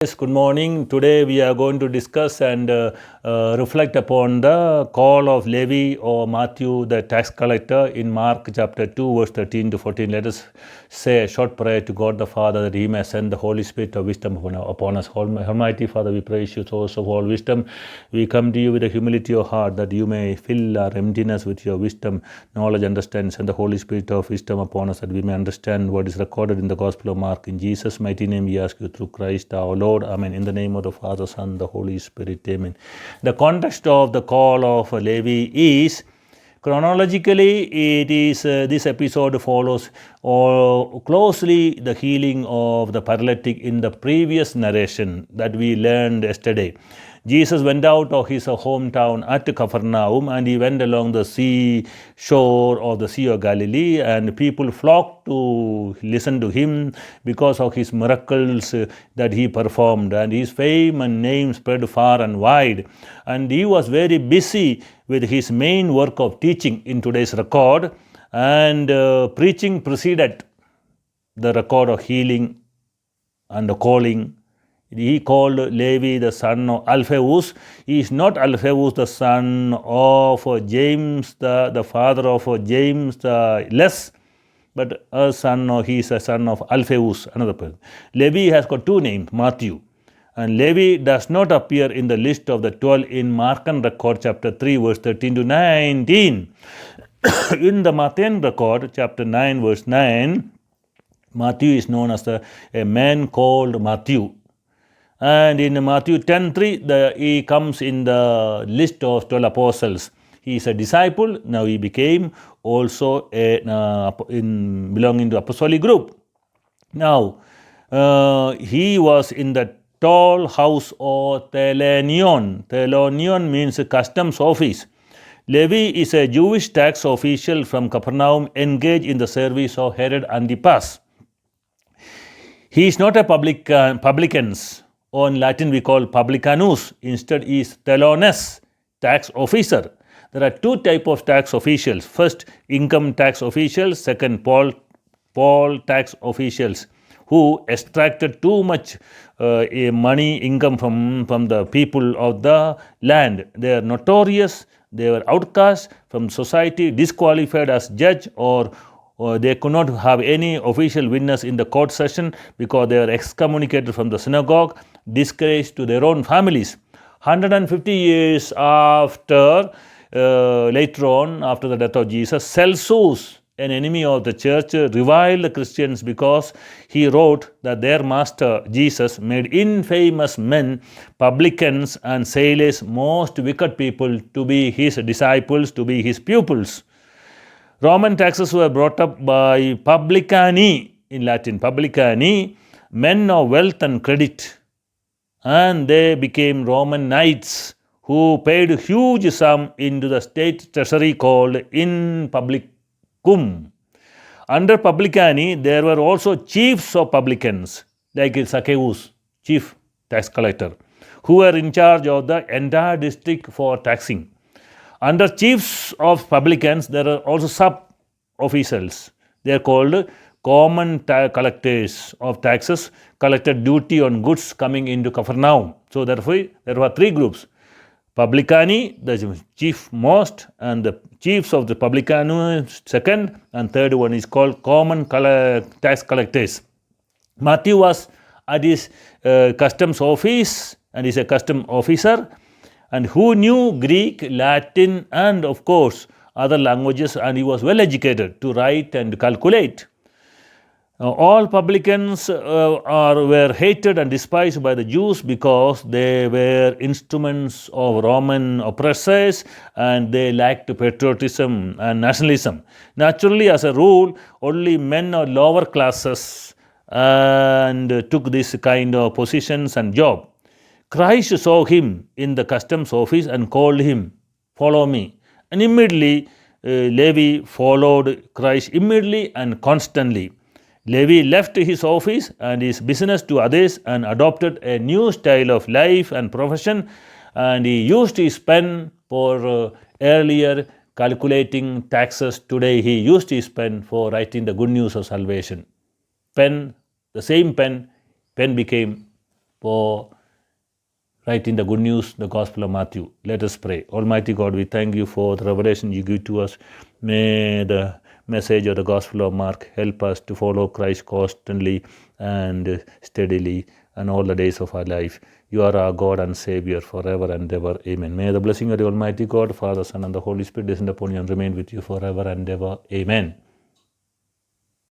Yes, good morning. Today we are going to discuss and reflect upon the call of Levi or Matthew, the tax collector, in Mark chapter 2, verse 13 to 14. Let us say a short prayer to God the Father that He may send the Holy Spirit of wisdom upon us. Almighty Father, we praise you, source of all wisdom. We come to you with a humility of heart that you may fill our emptiness with your wisdom, knowledge, understanding, and the Holy Spirit of wisdom upon us that we may understand what is recorded in the Gospel of Mark. In Jesus' mighty name we ask you through Christ our Lord. Amen. In the name of the Father, Son, the Holy Spirit. Amen. The context of the call of Levi is chronologically, it is this episode follows closely the healing of the paralytic in the previous narration that we learned yesterday. Jesus went out of his hometown at Capernaum and he went along the sea shore of the Sea of Galilee, and people flocked to listen to him because of his miracles that he performed, and his fame and name spread far and wide. And he was very busy with his main work of teaching in today's record, and preaching preceded the record of healing and the calling. He called Levi the son of Alphaeus. He is not Alphaeus the son of James, the father of James the less, but he is a son of Alphaeus, another person. Levi has got two names, Matthew. And Levi does not appear in the list of the 12 in Markan record chapter 3 verse 13 to 19. In the Matthean record chapter 9 verse 9, Matthew is known as a man called Matthew. And in Matthew 10:3, he comes in the list of 12 apostles. He is a disciple. Now he became also belonging to apostolic group. Now he was in the toll house or telenion. Telenion means a customs office. Levi is a Jewish tax official from Capernaum engaged in the service of Herod Antipas. He is not a publicans, or in Latin we call publicanus. Instead he is telones, tax officer. There are two types of tax officials. First, income tax officials. Second, poll tax officials, who extracted too much money, income from the people of the land. They are notorious. They were outcast from society, disqualified as judge, or they could not have any official witness in the court session because they were excommunicated from the synagogue, disgraced to their own families. 150 years after, later on, after the death of Jesus, Celsus, an enemy of the church, reviled the Christians because he wrote that their master Jesus made infamous men, publicans and sailors, most wicked people, to be his disciples, to be his pupils. Roman taxes were brought up by publicani, in Latin, publicani, men of wealth and credit, and they became Roman knights who paid huge sum into the state treasury called in publicum. Under publicani, there were also chiefs of publicans, like Zacchaeus, chief tax collector, who were in charge of the entire district for taxing. Under chiefs of publicans, there are also sub-officials. They are called common collectors of taxes, collected duty on goods coming into Capernaum. So therefore, there were three groups. Publicani, the chief most, and the chiefs of the publicanus second, and third one is called common tax collectors. Matthew was at his customs office and is a custom officer, and who knew Greek, Latin, and of course other languages, and he was well educated to write and calculate. All publicans were hated and despised by the Jews because they were instruments of Roman oppressors and they lacked patriotism and nationalism. Naturally, as a rule, only men of lower classes and took this kind of positions and job. Christ saw him in the customs office and called him, "Follow me." And immediately Levi followed Christ immediately and constantly. Levi left his office and his business to others and adopted a new style of life and profession, and he used his pen for earlier calculating taxes. Today he used his pen for writing the good news of salvation. Pen, the same pen became for writing the good news, the Gospel of Matthew. Let us pray. Almighty God, we thank you for the revelation you give to us. May the message of the Gospel of Mark help us to follow Christ constantly and steadily and all the days of our life. You are our God and Savior forever and ever. Amen. May the blessing of the Almighty God, Father, Son, and the Holy Spirit descend upon you and remain with you forever and ever. Amen.